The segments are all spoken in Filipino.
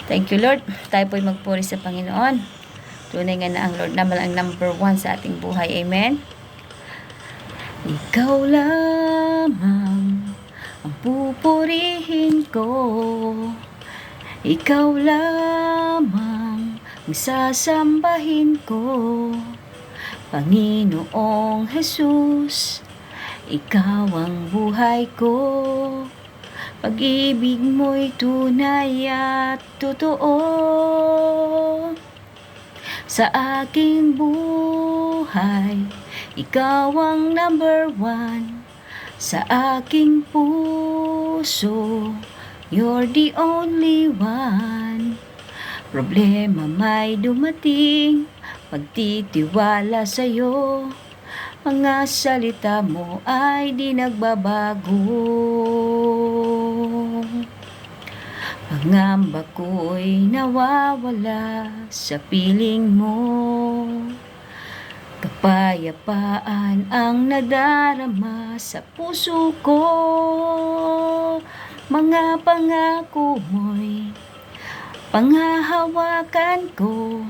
Thank you, Lord. Tayo po'y magpuri sa Panginoon. Tunay nga na ang Lord naman ang number 1 sa ating buhay. Amen. Ikaw lamang ang pupurihin ko. Ikaw lamang ang sasambahin ko. Panginoong Jesus, ikaw ang buhay ko. Pag-ibig mo'y tunay at totoo. Sa aking buhay, ikaw ang number 1. Sa aking puso, you're the only one. Problema may dumating, pagtitiwala sa'yo. Mga salita mo ay di nagbabago. Pangamba ko'y nawawala sa piling mo. Kapayapaan ang nadarama sa puso ko. Mga pangako mo'y panghahawakan ko.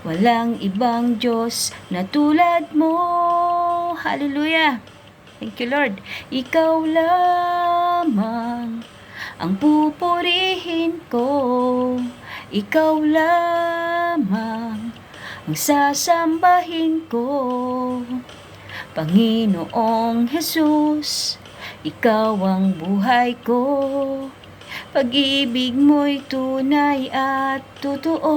Walang ibang Diyos na tulad mo. Hallelujah! Thank you, Lord. Ikaw lamang ang pupurihin ko. Ikaw lamang ang sasambahin ko. Panginoong Jesus, ikaw ang buhay ko. Pag-ibig mo'y tunay at totoo.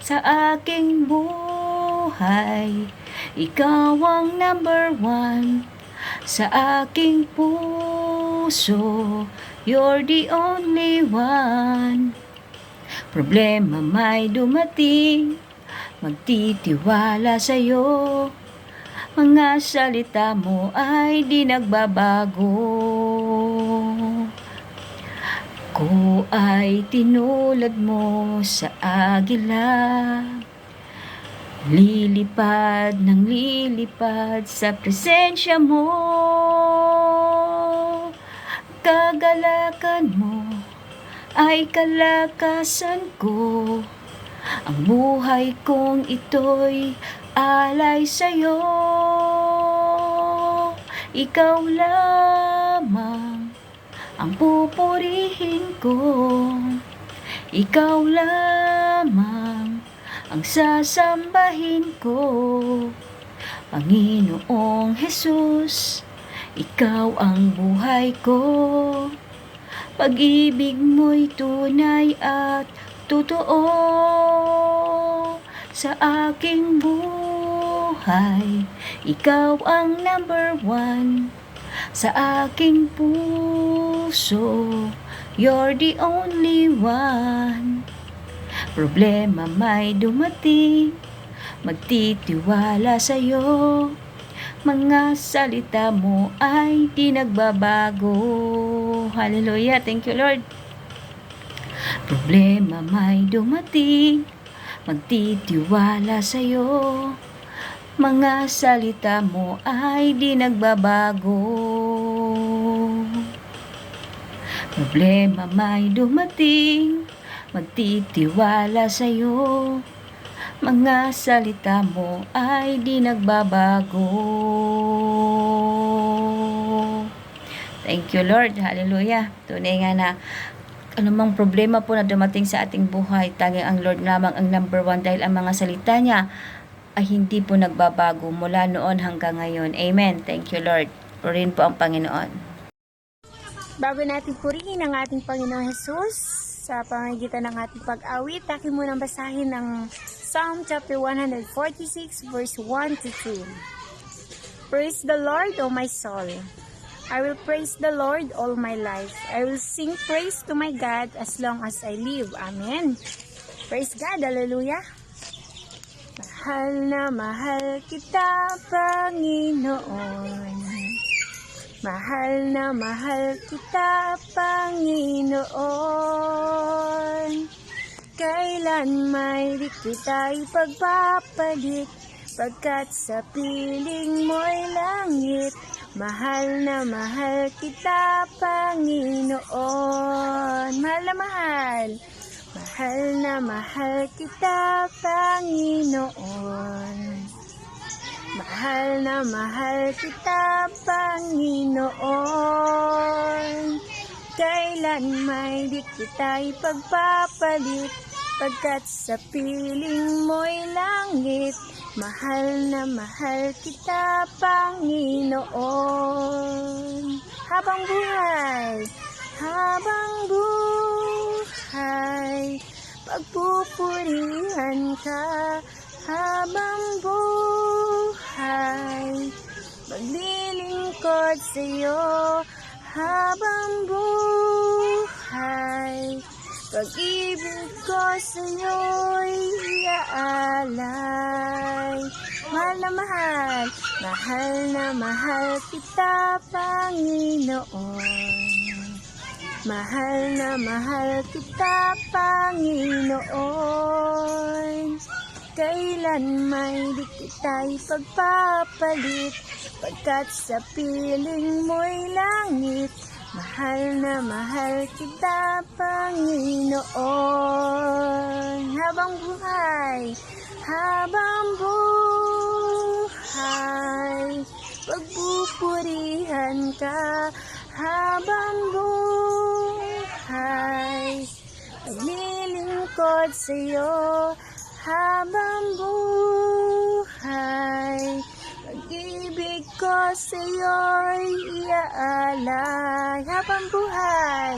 Sa aking buhay, ikaw ang number 1. Sa aking puso, you're the only one. Problema may dumating, magtitiwala sa'yo. Mga salita mo ay di nagbabago. Ko ay tinulad mo sa agila. Lilipad ng lilipad sa presensya mo. Kagalakan mo ay kalakasan ko. Ang buhay kong ito'y alay sa'yo. Ikaw lamang ang pupurihin ko. Ikaw lamang ang sasambahin ko. Panginoong Jesus, ikaw ang buhay ko. Pag-ibig mo'y tunay at totoo. Sa aking buhay, ikaw ang number 1. Sa aking puso, you're the only one. Problema may dumating, magtitiwala sa'yo. Mga salita mo ay di nagbabago. Hallelujah, thank you, Lord. Problema may dumating, magtitiwala sa'yo. Mga salita mo ay di nagbabago. Problema may dumating, magtitiwala sa'yo. Mga salita mo ay di nagbabago. Thank you, Lord. Hallelujah. Tunay nga na anumang problema po na dumating sa ating buhay, tanging ang Lord lamang ang number 1 dahil ang mga salita niya ay hindi po nagbabago mula noon hanggang ngayon. Amen. Thank you, Lord. Purihin po ang Panginoon. Bago natin purihin ang ating Panginoong Jesus sa pamamagitan ng ating pag-awit, akin munang basahin ang Psalm chapter 146 verse 1 to 2. Praise the Lord, O my soul. I will praise the Lord all my life. I will sing praise to my God as long as I live. Amen. Praise God. Hallelujah. Mahal na mahal kita, Panginoon. Mahal na mahal kita, Panginoon. Kailan may di kita ipagpapalit, pagkat sa piling mo'y langit. Mahal na mahal kita, Panginoon. Panginoon. Mahal na mahal. Mahal na mahal kita, Panginoon. Mahal na mahal kita, Panginoon. Kailan may di kita ipagpapalit, pagkat sa piling mo'y langit. Mahal na mahal kita, Panginoon. Habang buhay, pagpupurihan ka. Habang buhay, maglilingkod sa'yo. Habang buhay, pag-ibig ko sa'yo'y iaalay. Mahal na mahal, mahal na mahal kita, Panginoon. Mahal na mahal kita, Panginoon. Kailan may di kita ipagpapalit, pagkat sa piling mo'y langit. Mahal na mahal kita, Panginoon. Habang buhay, pagpupurihan ka. Habang buhay, paglilingkod sa'yo. Habang buhay, pag-ibig ko sa'yo'y iaalay. Habang buhay,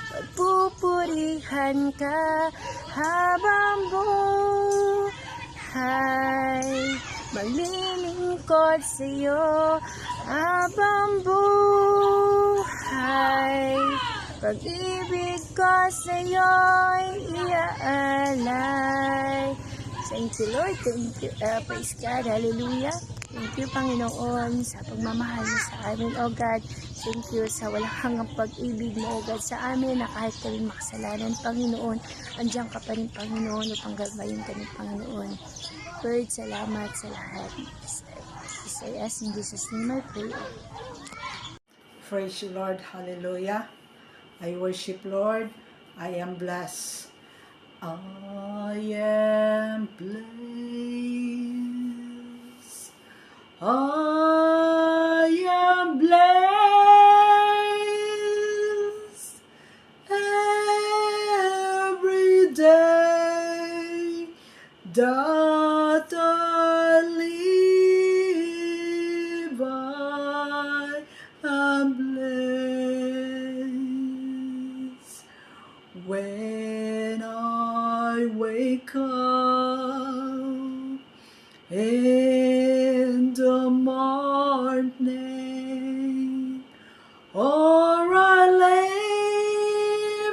pagpupurihan ka. Habang buhay, maglilingkod sa'yo. Habang buhay, pag-ibig ko sa'yo'y iaalay. Thank you, Lord. Thank you. Praise God. Hallelujah. Thank you, Panginoon, sa pagmamahal mo sa amin, O God. Thank you sa walang hanggang pag-ibig mo, O God, sa amin, na kahit kami makasalanan, Panginoon, andiyan ka pa rin, Panginoon, upang gabayin kami, Panginoon. Lord, salamat sa lahat. I ask in Jesus' name I pray. Praise you, Lord. Hallelujah. I worship, Lord. I am blessed. I am blessed. I am blessed every day that I live. I am blessed when I wake up in the morning, or I lay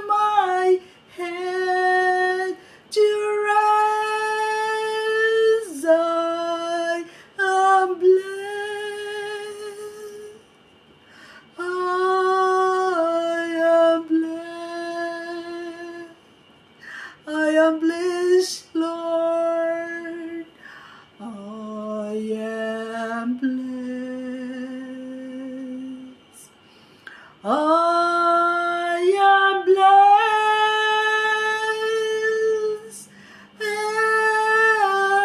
my head to rest. I am blessed. I am blessed. I am blessed, Lord. I am blessed. I am blessed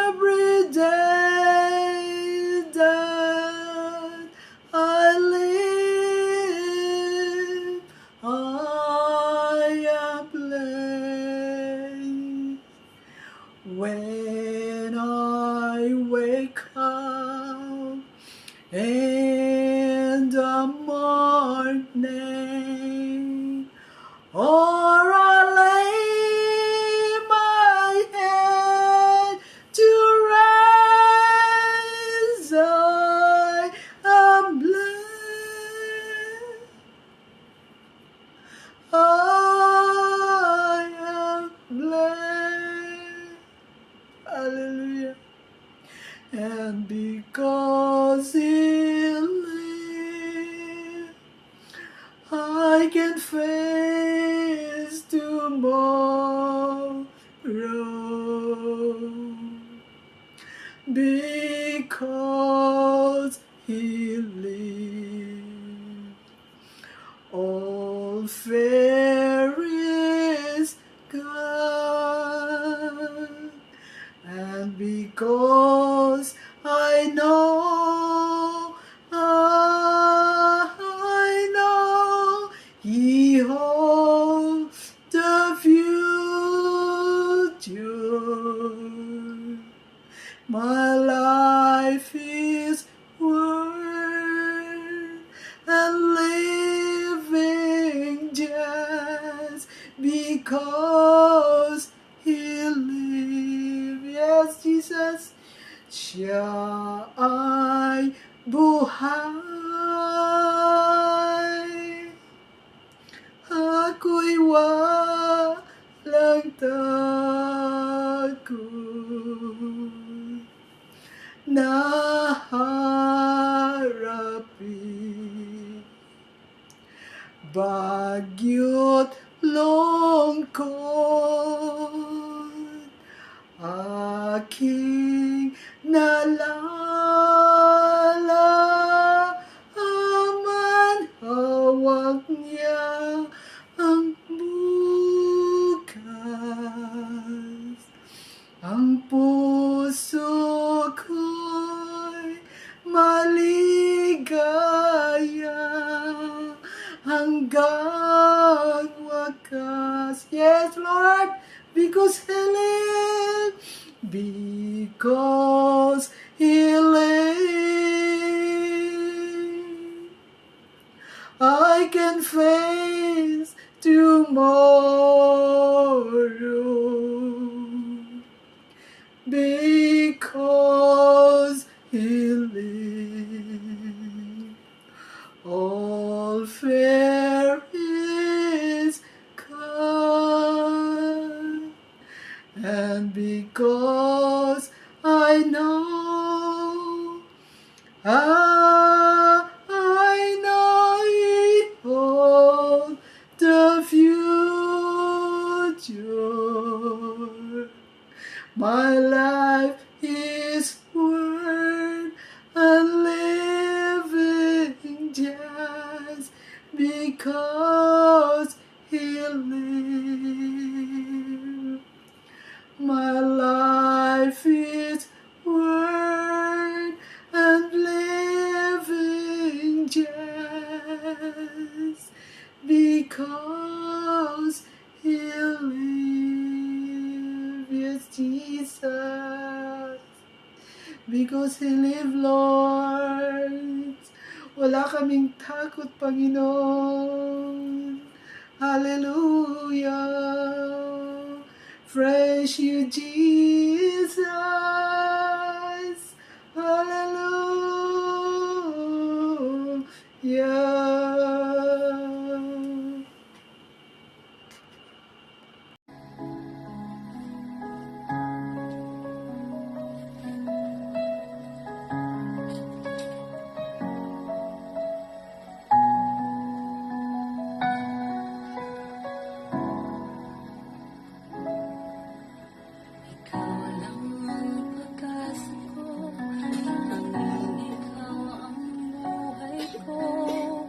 every day that I live. I am blessed when I wake up in the morning, or I lay my head to rest. I am blessed. I am blessed. Hallelujah. And because He lives, I can face tomorrow. Because He lives, fear is gone, and because I know He holds the future. My life is worth and living just because He lives. Yes, Jesus, siya ay buhay. Ako'y walang takot na harapin bagyo't lungkot. Aking nalalaman, hawak niya ang bukas. Ang puso ko'y maligaya hanggang wakas. Yes, Lord, because He lives, because He lives, I can face tomorrow. Because He lives, all fear is gone, and because I know He holds the future. My life is worth a living just because He lives. My life is worth and living just because He lives. Yes, Jesus. Because He lives, Lord. Wala kaming takot, Panginoon. Hallelujah. Praise You, Jesus. Hallelujah. Ikaw lang ang pag-asa ko, tanging ikaw ang buhay ko.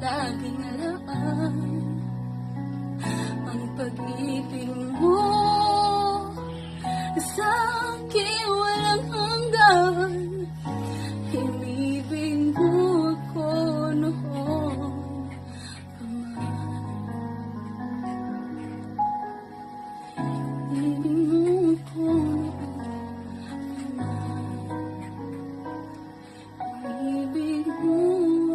laging alam ang pag-ibig mo sa akin walang hanggan. Inibig mo ako noon pa man. Inibig mo ako Inibig mo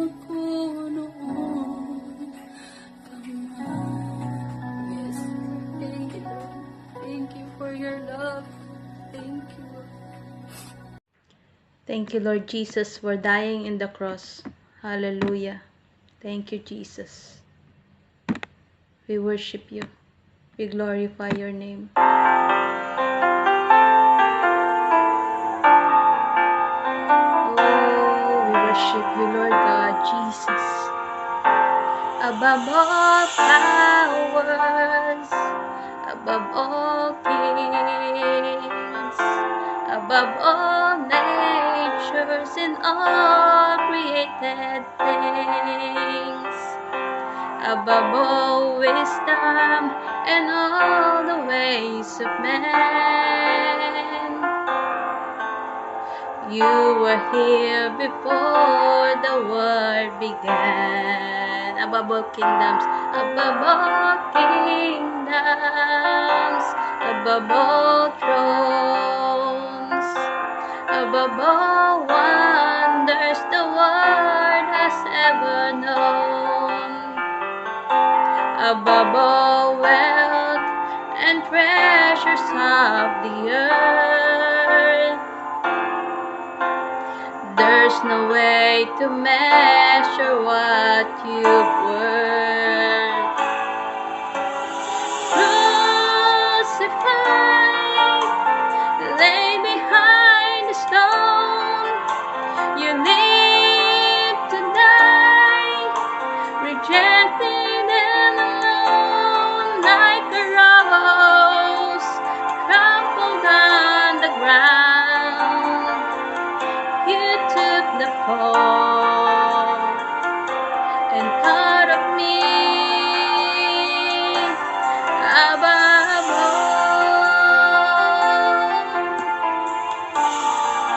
ako noon pa man. Yes, thank you, Lord. Thank you for your love. Thank you, Lord. Thank you, Lord Jesus, for dying in the cross. Hallelujah. Thank you, Jesus. We worship you. We glorify your name. Oh, we worship you, Lord God, Jesus. Above all powers, above all kings, above all natures and all created things, above all wisdom and all the ways of man. You were here before the world began. Above all kingdoms, above all kingdoms, above all thrones, above all wonders the world has ever known, above all wealth and treasures of the earth. There's no way to measure what you've worth. Crucified, lay behind the stone. You live to die, rejected and alone, like a rose trampled on the ground. You took the fall and thought of me above all.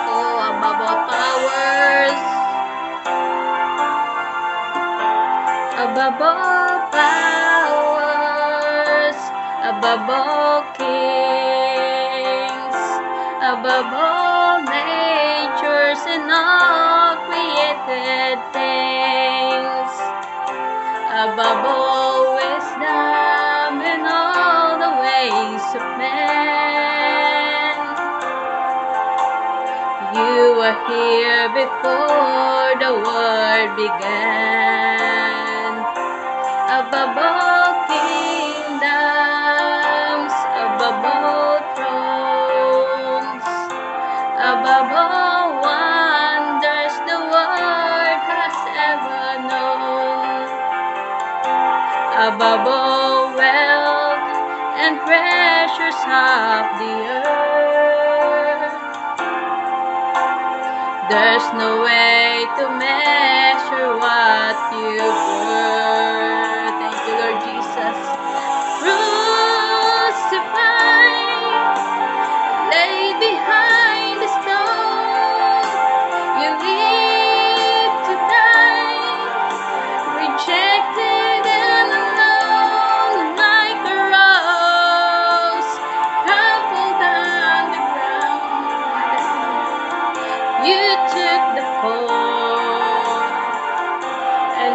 Oh, above all powers, above all powers, above all kings, above all natures and all created things, above all wisdom and all the ways of man. You were here before the world began. Above all kingdoms, above all thrones, above all wonders the world has ever known, above all wealth and treasures of the earth. There's no way to measure what you've worth. Thank you, Lord Jesus. Crucified, lay behind the stone. You live to die, rejected and alone, like a rose trampled on the ground. You took the fall and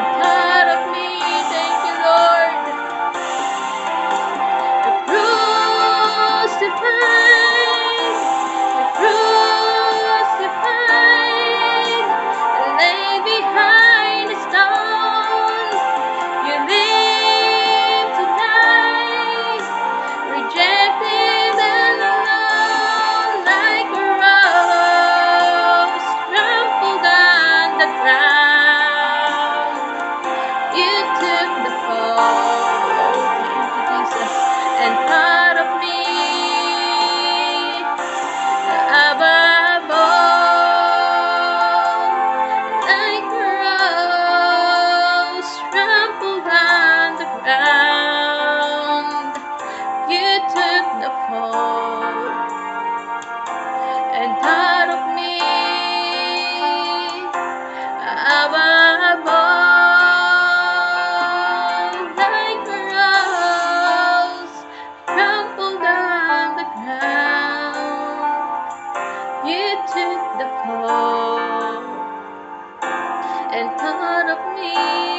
of me.